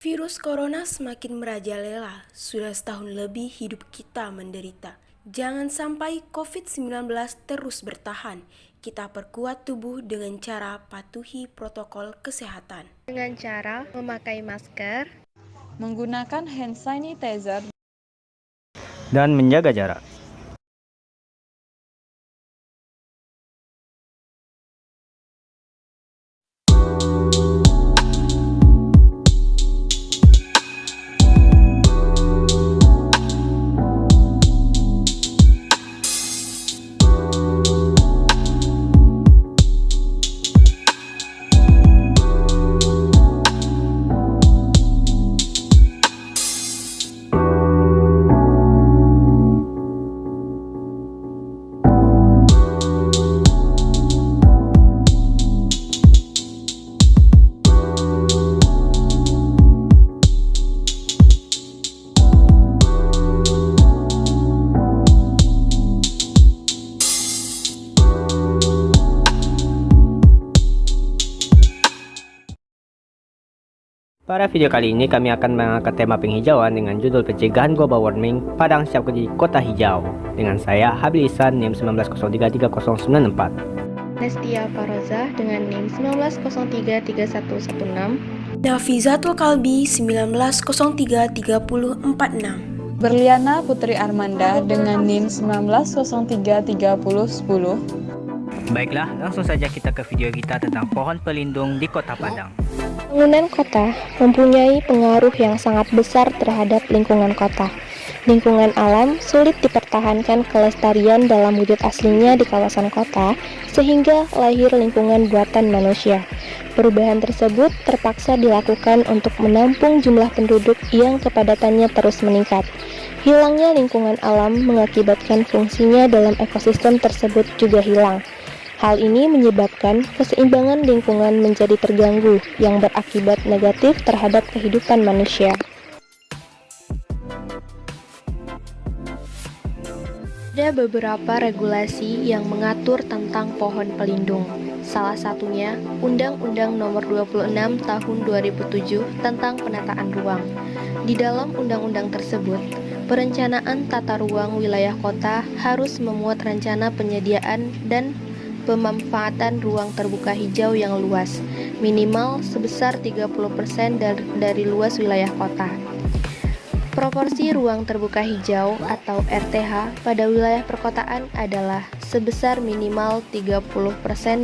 Virus corona semakin merajalela, sudah setahun lebih hidup kita menderita. Jangan sampai COVID-19 terus bertahan. Kita perkuat tubuh dengan cara patuhi protokol kesehatan. Dengan cara memakai masker, menggunakan hand sanitizer, dan menjaga jarak. Pada video kali ini kami akan mengangkat tema penghijauan dengan judul pencegahan global warming Padang siap jadi kota hijau. Dengan saya Habil Ihsan NIM 19033094. Nestia Faroza dengan NIM 19033116. Nafizatul Kalbi 19033046. Berliana Putri Armanda dengan NIM 19033010. Baiklah, langsung saja kita ke video kita tentang pohon pelindung di Kota Padang. Bangunan kota mempunyai pengaruh yang sangat besar terhadap lingkungan kota. Lingkungan alam sulit dipertahankan kelestarian dalam wujud aslinya di kawasan kota, sehingga lahir lingkungan buatan manusia. Perubahan tersebut terpaksa dilakukan untuk menampung jumlah penduduk yang kepadatannya terus meningkat. Hilangnya lingkungan alam mengakibatkan fungsinya dalam ekosistem tersebut juga hilang. Hal ini menyebabkan keseimbangan lingkungan menjadi terganggu yang berakibat negatif terhadap kehidupan manusia. Ada beberapa regulasi yang mengatur tentang pohon pelindung. Salah satunya Undang-Undang Nomor 26 Tahun 2007 tentang penataan ruang. Di dalam undang-undang tersebut, perencanaan tata ruang wilayah kota harus memuat rencana penyediaan dan pemanfaatan ruang terbuka hijau yang luas, minimal sebesar 30% dari luas wilayah kota. Proporsi ruang terbuka hijau atau RTH pada wilayah perkotaan adalah sebesar minimal 30%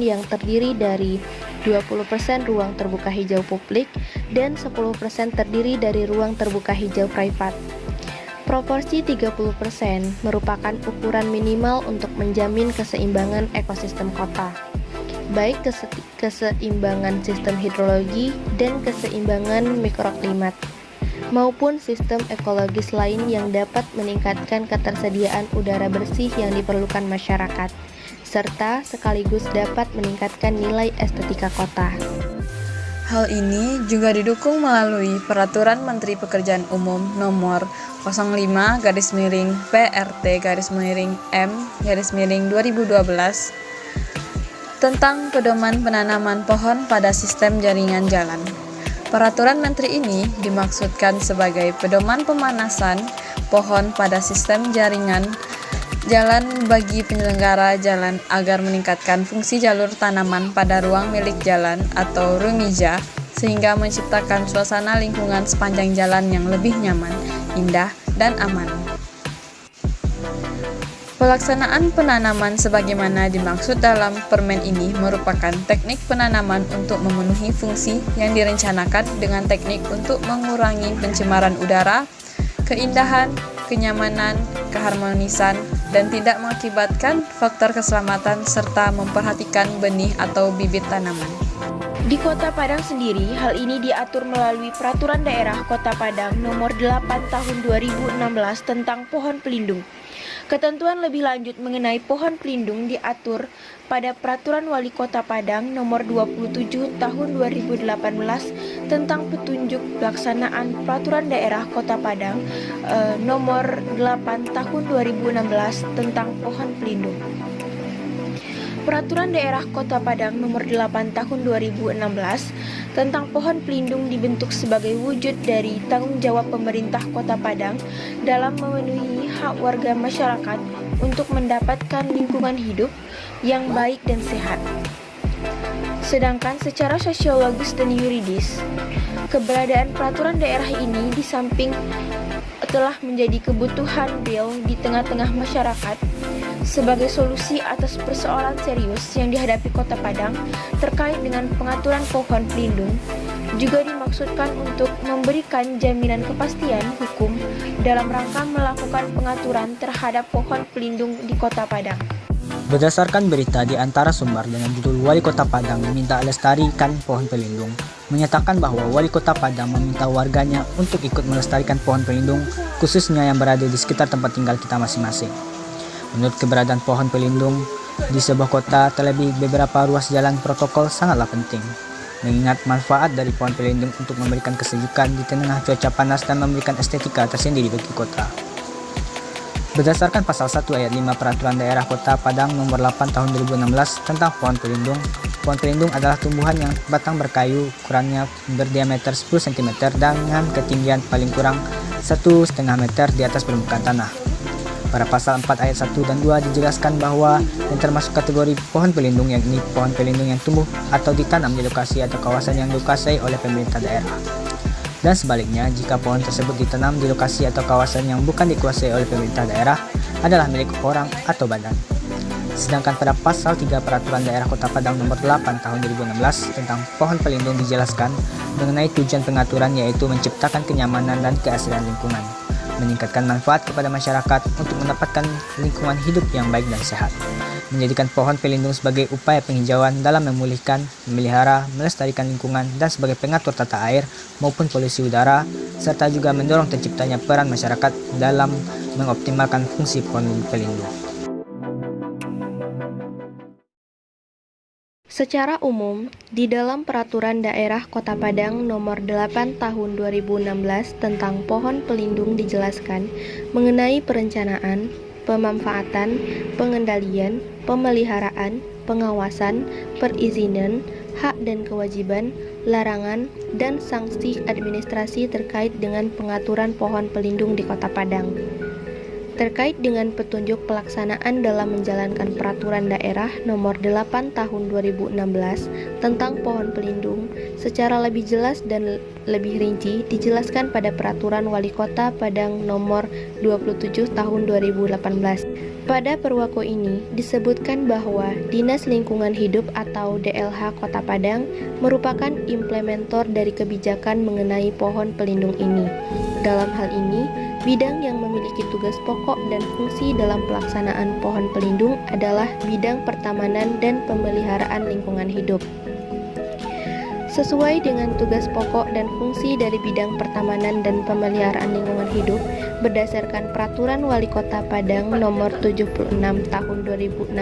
yang terdiri dari 20% ruang terbuka hijau publik dan 10% terdiri dari ruang terbuka hijau privat. Proporsi 30% merupakan ukuran minimal untuk menjamin keseimbangan ekosistem kota, baik keseimbangan sistem hidrologi dan keseimbangan mikroklimat, maupun sistem ekologis lain yang dapat meningkatkan ketersediaan udara bersih yang diperlukan masyarakat, serta sekaligus dapat meningkatkan nilai estetika kota. Hal ini juga didukung melalui Peraturan Menteri Pekerjaan Umum Nomor 05/PRT/M/2012 tentang pedoman penanaman pohon pada sistem jaringan jalan. Peraturan Menteri ini dimaksudkan sebagai pedoman pemanasan pohon pada sistem jaringan jalan bagi penyelenggara jalan agar meningkatkan fungsi jalur tanaman pada ruang milik jalan atau rumija, sehingga menciptakan suasana lingkungan sepanjang jalan yang lebih nyaman, indah, dan aman. Pelaksanaan penanaman sebagaimana dimaksud dalam permen ini merupakan teknik penanaman untuk memenuhi fungsi yang direncanakan dengan teknik untuk mengurangi pencemaran udara, keindahan, kenyamanan, keharmonisan, dan tidak mengakibatkan faktor keselamatan serta memperhatikan benih atau bibit tanaman. Di Kota Padang sendiri, hal ini diatur melalui Peraturan Daerah Kota Padang Nomor 8 Tahun 2016 tentang pohon pelindung. Ketentuan lebih lanjut mengenai pohon pelindung diatur pada Peraturan Wali Kota Padang Nomor 27 Tahun 2018 tentang petunjuk pelaksanaan Peraturan Daerah Kota Padang Nomor 8 Tahun 2016 tentang pohon pelindung. Peraturan Daerah Kota Padang Nomor 8 Tahun 2016 tentang pohon pelindung dibentuk sebagai wujud dari tanggung jawab pemerintah Kota Padang dalam memenuhi hak warga masyarakat untuk mendapatkan lingkungan hidup yang baik dan sehat. Sedangkan secara sosiologis dan yuridis, keberadaan peraturan daerah ini di samping telah menjadi kebutuhan real di tengah-tengah masyarakat sebagai solusi atas persoalan serius yang dihadapi Kota Padang terkait dengan pengaturan pohon pelindung, juga dimaksudkan untuk memberikan jaminan kepastian hukum dalam rangka melakukan pengaturan terhadap pohon pelindung di Kota Padang. Berdasarkan berita di antara sumber dengan judul Wali Kota Padang meminta lestarikan pohon pelindung, menyatakan bahwa Wali Kota Padang meminta warganya untuk ikut melestarikan pohon pelindung, khususnya yang berada di sekitar tempat tinggal kita masing-masing. Menurut keberadaan pohon pelindung di sebuah kota, terlebih beberapa ruas jalan protokol sangatlah penting, mengingat manfaat dari pohon pelindung untuk memberikan kesejukan di tengah cuaca panas dan memberikan estetika tersendiri bagi kota. Berdasarkan pasal 1 ayat 5 Peraturan Daerah Kota Padang Nomor 8 Tahun 2016 tentang pohon pelindung adalah tumbuhan yang batang berkayu, ukurannya berdiameter 10 cm dengan ketinggian paling kurang 1,5 meter di atas permukaan tanah. Pada pasal 4 ayat 1 dan 2 dijelaskan bahwa yang termasuk kategori pohon pelindung yakni pohon pelindung yang tumbuh atau ditanam di lokasi atau kawasan yang dikuasai oleh pemerintah daerah. Dan sebaliknya, jika pohon tersebut ditanam di lokasi atau kawasan yang bukan dikuasai oleh pemerintah daerah adalah milik orang atau badan. Sedangkan pada pasal 3 Peraturan Daerah Kota Padang Nomor 8 Tahun 2016 tentang pohon pelindung dijelaskan mengenai tujuan pengaturan, yaitu menciptakan kenyamanan dan keasrian lingkungan, meningkatkan manfaat kepada masyarakat untuk mendapatkan lingkungan hidup yang baik dan sehat, menjadikan pohon pelindung sebagai upaya penghijauan dalam memulihkan, memelihara, melestarikan lingkungan dan sebagai pengatur tata air maupun polusi udara, serta juga mendorong terciptanya peran masyarakat dalam mengoptimalkan fungsi pohon pelindung. Secara umum, di dalam Peraturan Daerah Kota Padang Nomor 8 Tahun 2016 tentang pohon pelindung dijelaskan mengenai perencanaan, pemanfaatan, pengendalian, pemeliharaan, pengawasan, perizinan, hak dan kewajiban, larangan, dan sanksi administrasi terkait dengan pengaturan pohon pelindung di Kota Padang. Terkait dengan petunjuk pelaksanaan dalam menjalankan Peraturan Daerah Nomor 8 Tahun 2016 tentang pohon pelindung secara lebih jelas dan lebih rinci dijelaskan pada Peraturan Wali Kota Padang Nomor 27 Tahun 2018. Pada perwako ini disebutkan bahwa Dinas Lingkungan Hidup atau DLH Kota Padang merupakan implementer dari kebijakan mengenai pohon pelindung ini. Dalam hal ini, bidang yang memiliki tugas pokok dan fungsi dalam pelaksanaan pohon pelindung adalah bidang pertamanan dan pemeliharaan lingkungan hidup. Sesuai dengan tugas pokok dan fungsi dari bidang pertamanan dan pemeliharaan lingkungan hidup, berdasarkan Peraturan Wali Kota Padang Nomor 76 Tahun 2016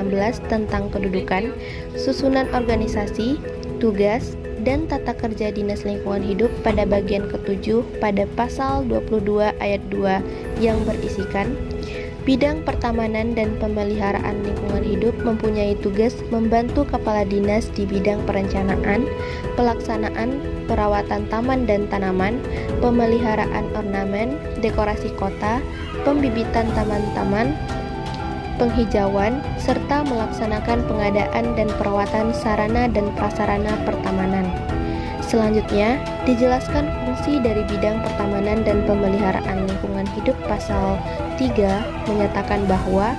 tentang kedudukan, susunan organisasi, tugas, dan tata kerja Dinas Lingkungan Hidup pada bagian ke-7 pada pasal 22 ayat 2 yang berisikan bidang pertamanan dan pemeliharaan lingkungan hidup mempunyai tugas membantu kepala dinas di bidang perencanaan, pelaksanaan, perawatan taman dan tanaman, pemeliharaan ornamen, dekorasi kota, pembibitan taman-taman, penghijauan, serta melaksanakan pengadaan dan perawatan sarana dan prasarana pertamanan. Selanjutnya, dijelaskan fungsi dari bidang pertamanan dan pemeliharaan lingkungan hidup pasal 3 menyatakan bahwa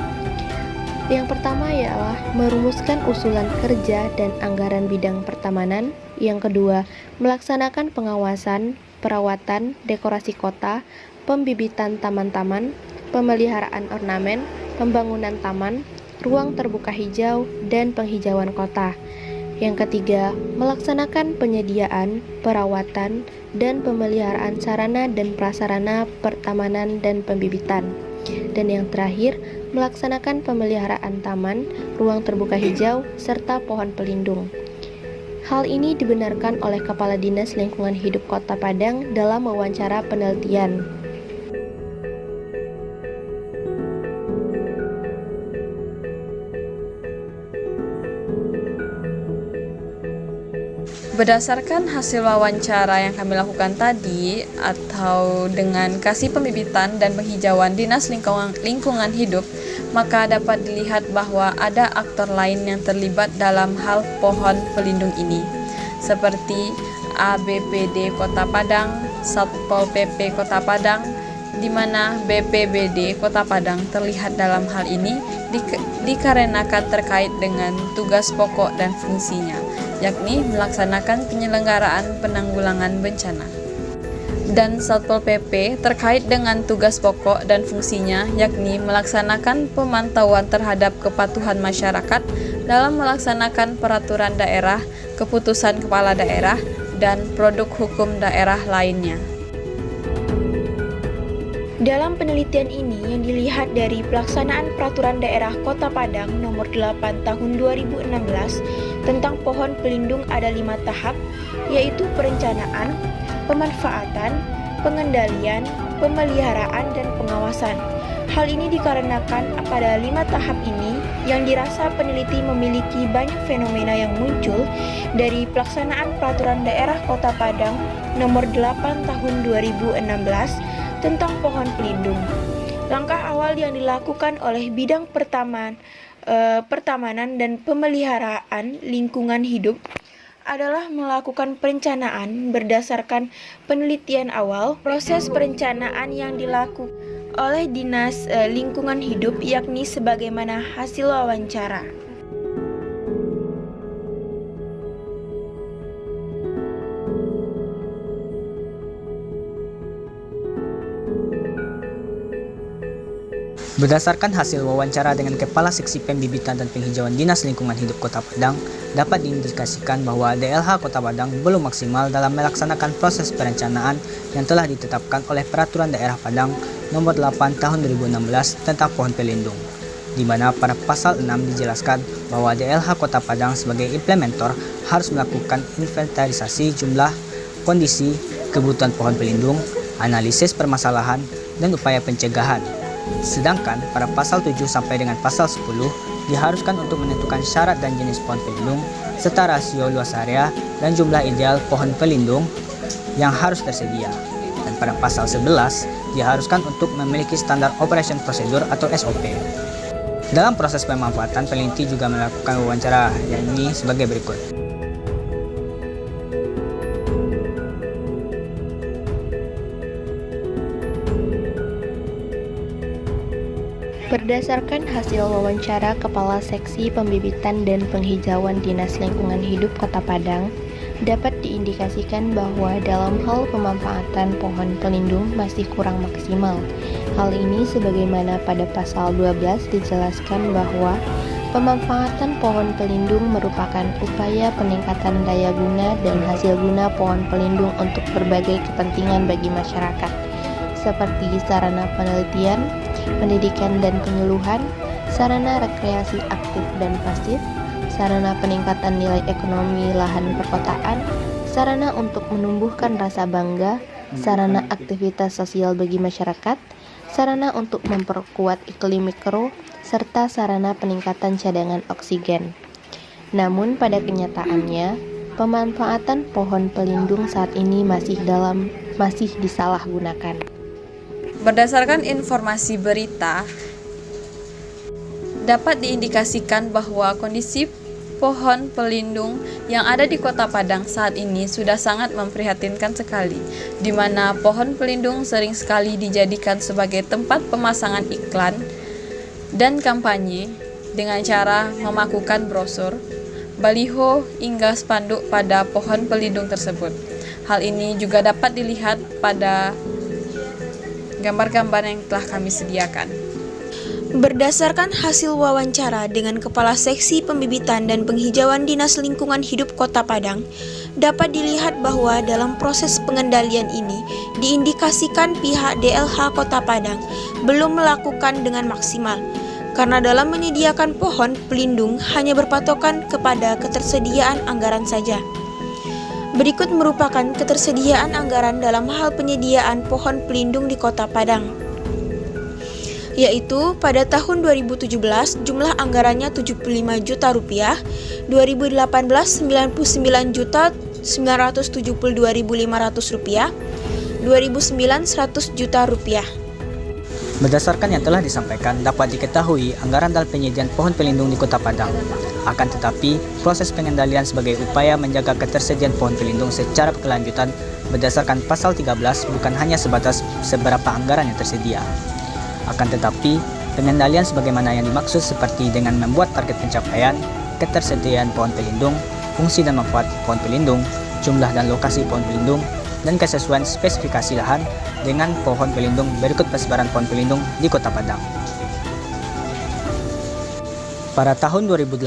yang pertama ialah merumuskan usulan kerja dan anggaran bidang pertamanan, yang kedua, melaksanakan pengawasan, perawatan, dekorasi kota, pembibitan taman-taman, pemeliharaan ornamen, pembangunan taman, ruang terbuka hijau, dan penghijauan kota. Yang ketiga, melaksanakan penyediaan, perawatan, dan pemeliharaan sarana dan prasarana pertamanan dan pembibitan. Dan yang terakhir, melaksanakan pemeliharaan taman, ruang terbuka hijau, serta pohon pelindung. Hal ini dibenarkan oleh Kepala Dinas Lingkungan Hidup Kota Padang dalam wawancara penelitian. Berdasarkan hasil wawancara yang kami lakukan tadi, atau dengan kasih pembibitan dan penghijauan Dinas Lingkungan Hidup, maka dapat dilihat bahwa ada aktor lain yang terlibat dalam hal pohon pelindung ini, seperti ABPD Kota Padang, Satpol PP Kota Padang, di mana BPBD Kota Padang terlihat dalam hal ini dikarenakan terkait dengan tugas pokok dan fungsinya, yakni melaksanakan penyelenggaraan penanggulangan bencana. Dan Satpol PP terkait dengan tugas pokok dan fungsinya, yakni melaksanakan pemantauan terhadap kepatuhan masyarakat dalam melaksanakan peraturan daerah, keputusan kepala daerah, dan produk hukum daerah lainnya. Dalam penelitian ini yang dilihat dari pelaksanaan Peraturan Daerah Kota Padang Nomor 8 Tahun 2016 tentang pohon pelindung ada 5 tahap, yaitu perencanaan, pemanfaatan, pengendalian, pemeliharaan, dan pengawasan. Hal ini dikarenakan pada 5 tahap ini yang dirasa peneliti memiliki banyak fenomena yang muncul dari pelaksanaan Peraturan Daerah Kota Padang Nomor 8 Tahun 2016 tentang pohon pelindung. Langkah awal yang dilakukan oleh bidang pertamanan dan pemeliharaan lingkungan hidup adalah melakukan perencanaan berdasarkan penelitian awal. Proses perencanaan yang dilakukan oleh Dinas Lingkungan Hidup yakni sebagaimana hasil wawancara. Berdasarkan hasil wawancara dengan Kepala Seksi Pembibitan dan Penghijauan Dinas Lingkungan Hidup Kota Padang, dapat diindikasikan bahwa DLH Kota Padang belum maksimal dalam melaksanakan proses perencanaan yang telah ditetapkan oleh Peraturan Daerah Padang Nomor 8 Tahun 2016 tentang pohon pelindung, di mana pada pasal 6 dijelaskan bahwa DLH Kota Padang sebagai implementer harus melakukan inventarisasi jumlah, kondisi, kebutuhan pohon pelindung, analisis permasalahan, dan upaya pencegahan. Sedangkan pada pasal 7 sampai dengan pasal 10 diharuskan untuk menentukan syarat dan jenis pohon pelindung serta rasio luas area dan jumlah ideal pohon pelindung yang harus tersedia. Dan pada pasal 11 diharuskan untuk memiliki standar operation procedure atau SOP. Dalam proses pemanfaatan, peneliti juga melakukan wawancara yang ini sebagai berikut. Berdasarkan hasil wawancara Kepala Seksi Pembibitan dan Penghijauan Dinas Lingkungan Hidup Kota Padang, dapat diindikasikan bahwa dalam hal pemanfaatan pohon pelindung masih kurang maksimal. Hal ini sebagaimana pada pasal 12 dijelaskan bahwa pemanfaatan pohon pelindung merupakan upaya peningkatan daya guna dan hasil guna pohon pelindung untuk berbagai kepentingan bagi masyarakat, seperti sarana penelitian, pendidikan dan penyuluhan, sarana rekreasi aktif dan pasif, sarana peningkatan nilai ekonomi lahan perkotaan, sarana untuk menumbuhkan rasa bangga, sarana aktivitas sosial bagi masyarakat, sarana untuk memperkuat iklim mikro, serta sarana peningkatan cadangan oksigen. Namun pada kenyataannya, pemanfaatan pohon pelindung saat ini masih disalahgunakan. Berdasarkan informasi berita, dapat diindikasikan bahwa kondisi pohon pelindung yang ada di Kota Padang saat ini sudah sangat memprihatinkan sekali, di mana pohon pelindung sering sekali dijadikan sebagai tempat pemasangan iklan dan kampanye dengan cara memakukan brosur, baliho, hingga spanduk pada pohon pelindung tersebut. Hal ini juga dapat dilihat pada gambar-gambar yang telah kami sediakan. Berdasarkan hasil wawancara dengan Kepala Seksi Pembibitan dan Penghijauan Dinas Lingkungan Hidup Kota Padang, dapat dilihat bahwa dalam proses pengendalian ini diindikasikan pihak DLH Kota Padang belum melakukan dengan maksimal, karena dalam menyediakan pohon pelindung hanya berpatokan kepada ketersediaan anggaran saja. Berikut merupakan ketersediaan anggaran dalam hal penyediaan pohon pelindung di Kota Padang, yaitu pada tahun 2017 jumlah anggarannya Rp75 juta, 2018 Rp99 juta Rp972.500, 2009 100 juta rupiah. Berdasarkan yang telah disampaikan, dapat diketahui anggaran dalam penyediaan pohon pelindung di Kota Padang. Akan tetapi, proses pengendalian sebagai upaya menjaga ketersediaan pohon pelindung secara berkelanjutan berdasarkan pasal 13 bukan hanya sebatas seberapa anggaran yang tersedia. Akan tetapi, pengendalian sebagaimana yang dimaksud seperti dengan membuat target pencapaian, ketersediaan pohon pelindung, fungsi dan manfaat pohon pelindung, jumlah dan lokasi pohon pelindung, dan kesesuaian spesifikasi lahan dengan pohon pelindung berikut persebaran pohon pelindung di Kota Padang. Pada tahun 2018,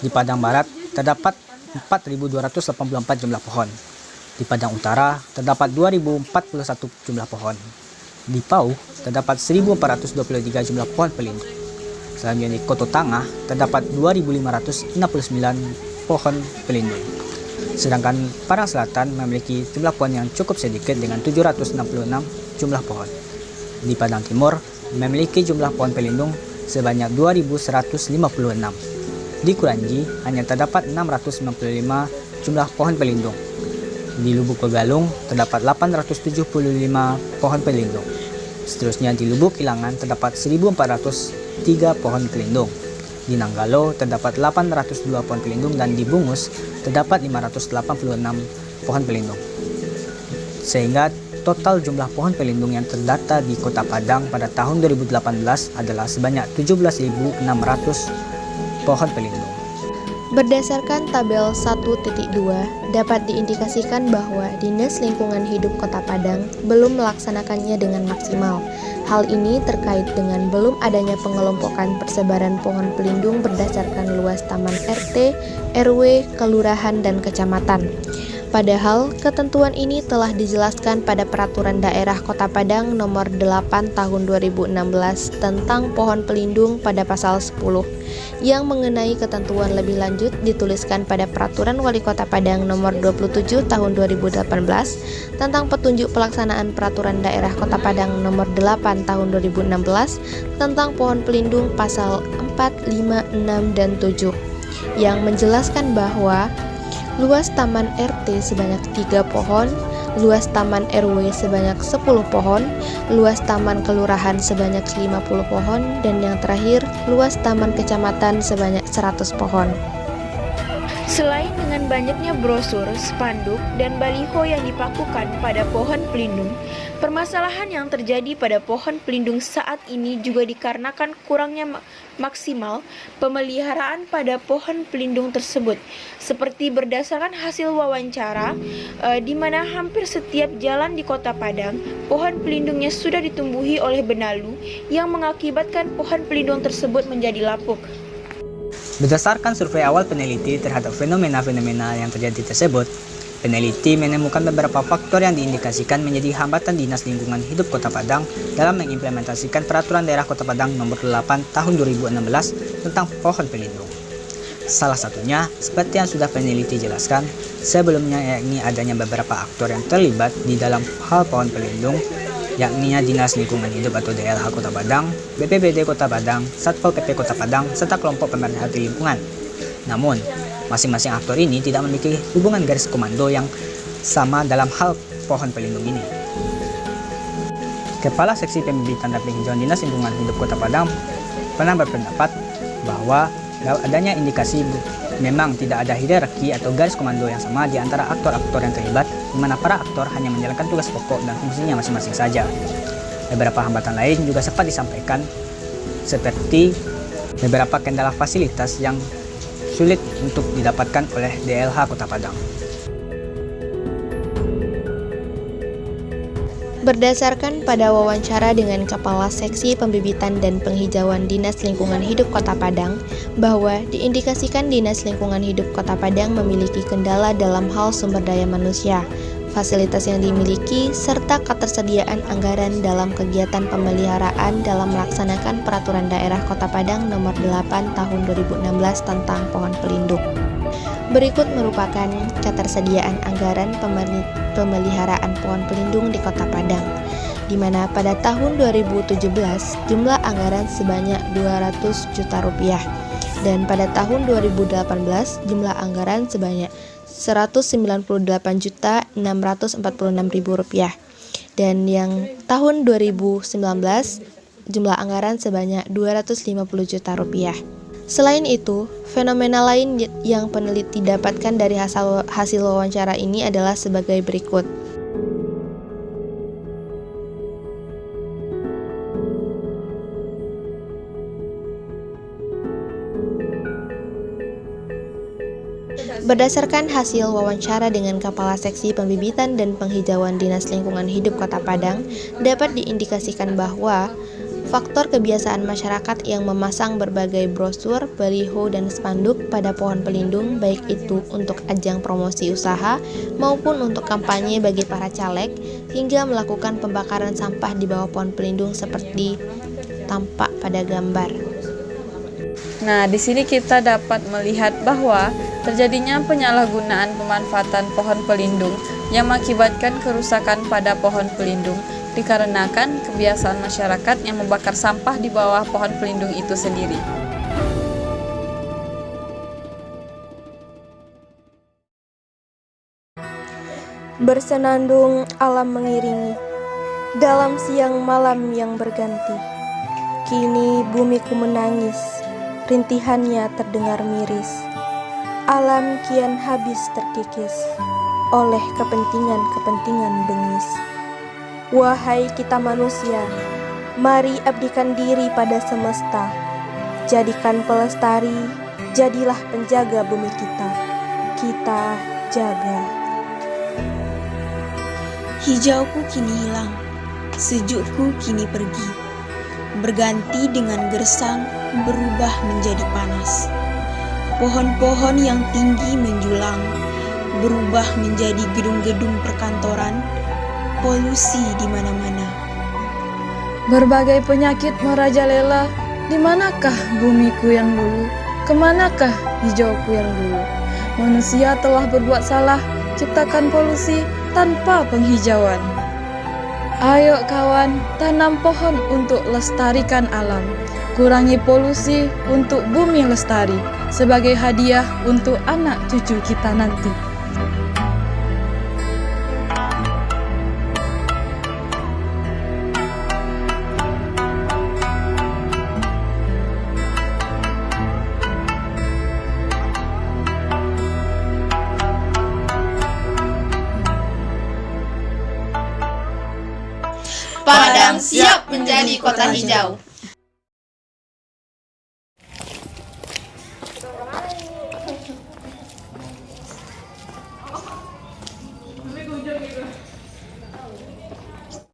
di Padang Barat terdapat 4.284 jumlah pohon. Di Padang Utara terdapat 2.041 jumlah pohon. Di Pau terdapat 1.423 jumlah pohon pelindung. Selanjutnya di Kota Tangah terdapat 2.569 pohon pelindung. Sedangkan Padang Selatan memiliki jumlah pohon yang cukup sedikit dengan 766 jumlah pohon. Di Padang Timur memiliki jumlah pohon pelindung sebanyak 2.156. Di Kuranji hanya terdapat 695 jumlah pohon pelindung. Di Lubuk Begalung terdapat 875 pohon pelindung. Seterusnya di Lubuk Ilangan terdapat 1.403 pohon pelindung. Di Nanggalo terdapat 802 pohon pelindung dan di Bungus terdapat 586 pohon pelindung. Sehingga total jumlah pohon pelindung yang terdata di Kota Padang pada tahun 2018 adalah sebanyak 17.600 pohon pelindung. Berdasarkan tabel 1.2, dapat diindikasikan bahwa Dinas Lingkungan Hidup Kota Padang belum melaksanakannya dengan maksimal. Hal ini terkait dengan belum adanya pengelompokan persebaran pohon pelindung berdasarkan luas taman RT, RW, kelurahan, dan kecamatan. Padahal, ketentuan ini telah dijelaskan pada Peraturan Daerah Kota Padang Nomor 8 Tahun 2016 tentang pohon pelindung pada pasal 10, yang mengenai ketentuan lebih lanjut dituliskan pada Peraturan Wali Kota Padang Nomor 27 Tahun 2018 tentang petunjuk pelaksanaan Peraturan Daerah Kota Padang Nomor 8 Tahun 2016 tentang pohon pelindung pasal 4, 5, 6, dan 7, yang menjelaskan bahwa luas taman RT sebanyak 3 pohon, luas taman RW sebanyak 10 pohon, luas taman kelurahan sebanyak 50 pohon, dan yang terakhir, luas taman kecamatan sebanyak 100 pohon. Selain dengan banyaknya brosur, spanduk, dan baliho yang dipakukan pada pohon pelindung, permasalahan yang terjadi pada pohon pelindung saat ini juga dikarenakan kurangnya maksimal pemeliharaan pada pohon pelindung tersebut. Seperti berdasarkan hasil wawancara, di mana hampir setiap jalan di Kota Padang, pohon pelindungnya sudah ditumbuhi oleh benalu yang mengakibatkan pohon pelindung tersebut menjadi lapuk. Berdasarkan survei awal peneliti terhadap fenomena-fenomena yang terjadi tersebut, peneliti menemukan beberapa faktor yang diindikasikan menjadi hambatan Dinas Lingkungan Hidup Kota Padang dalam mengimplementasikan Peraturan Daerah Kota Padang Nomor 8 Tahun 2016 tentang pohon pelindung. Salah satunya, seperti yang sudah peneliti jelaskan sebelumnya, yakni adanya beberapa aktor yang terlibat di dalam hal pohon pelindung, yakni Dinas Lingkungan Hidup atau DLH Kota Padang, BPBD Kota Padang, Satpol PP Kota Padang, serta kelompok pemerhati lingkungan. Namun, masing-masing aktor ini tidak memiliki hubungan garis komando yang sama dalam hal pohon pelindung ini. Kepala Seksi Pembibitan dan Penghijauan Dinas Lingkungan Hidup Kota Padang pernah berpendapat bahwa adanya indikasi memang tidak ada hierarki atau garis komando yang sama di antara aktor-aktor yang terlibat, di mana para aktor hanya menjalankan tugas pokok dan fungsinya masing-masing saja. Beberapa hambatan lain juga sempat disampaikan, seperti beberapa kendala fasilitas yang sulit untuk didapatkan oleh DLH Kota Padang. Berdasarkan pada wawancara dengan Kepala Seksi Pembibitan dan Penghijauan Dinas Lingkungan Hidup Kota Padang, bahwa diindikasikan Dinas Lingkungan Hidup Kota Padang memiliki kendala dalam hal sumber daya manusia, fasilitas yang dimiliki, serta ketersediaan anggaran dalam kegiatan pemeliharaan dalam melaksanakan Peraturan Daerah Kota Padang Nomor 8 Tahun 2016 tentang pohon pelindung. Berikut merupakan ketersediaan anggaran pemeliharaan pohon pelindung di Kota Padang, di mana pada tahun 2017 jumlah anggaran sebanyak 200 juta rupiah, dan pada tahun 2018 jumlah anggaran sebanyak Rp198.646.000. Dan yang tahun 2019 jumlah anggaran sebanyak Rp250 juta. Selain itu, fenomena lain yang peneliti dapatkan dari hasil wawancara ini adalah sebagai berikut. Berdasarkan hasil wawancara dengan Kepala Seksi Pembibitan dan Penghijauan Dinas Lingkungan Hidup Kota Padang, dapat diindikasikan bahwa faktor kebiasaan masyarakat yang memasang berbagai brosur, baliho, dan spanduk pada pohon pelindung, baik itu untuk ajang promosi usaha maupun untuk kampanye bagi para caleg, hingga melakukan pembakaran sampah di bawah pohon pelindung seperti tampak pada gambar. Nah, di sini kita dapat melihat bahwa terjadinya penyalahgunaan pemanfaatan pohon pelindung yang mengakibatkan kerusakan pada pohon pelindung dikarenakan kebiasaan masyarakat yang membakar sampah di bawah pohon pelindung itu sendiri. Bersenandung alam mengiringi dalam siang malam yang berganti. Kini bumiku menangis, rintihannya terdengar miris. Alam kian habis terkikis oleh kepentingan-kepentingan bengis. Wahai kita manusia, mari abdikan diri pada semesta. Jadikan pelestari, jadilah penjaga bumi kita. Kita jaga. Hijauku kini hilang, sejukku kini pergi. Berganti dengan gersang, berubah menjadi panas. Pohon-pohon yang tinggi menjulang, berubah menjadi gedung-gedung perkantoran, polusi di mana-mana. Berbagai penyakit merajalela, di manakah bumiku yang dulu? Kemanakah hijauku yang dulu? Manusia telah berbuat salah, ciptakan polusi tanpa penghijauan. Ayo kawan, tanam pohon untuk lestarikan alam. Kurangi polusi untuk bumi lestari, sebagai hadiah untuk anak cucu kita nanti. Padang siap menjadi kota hijau.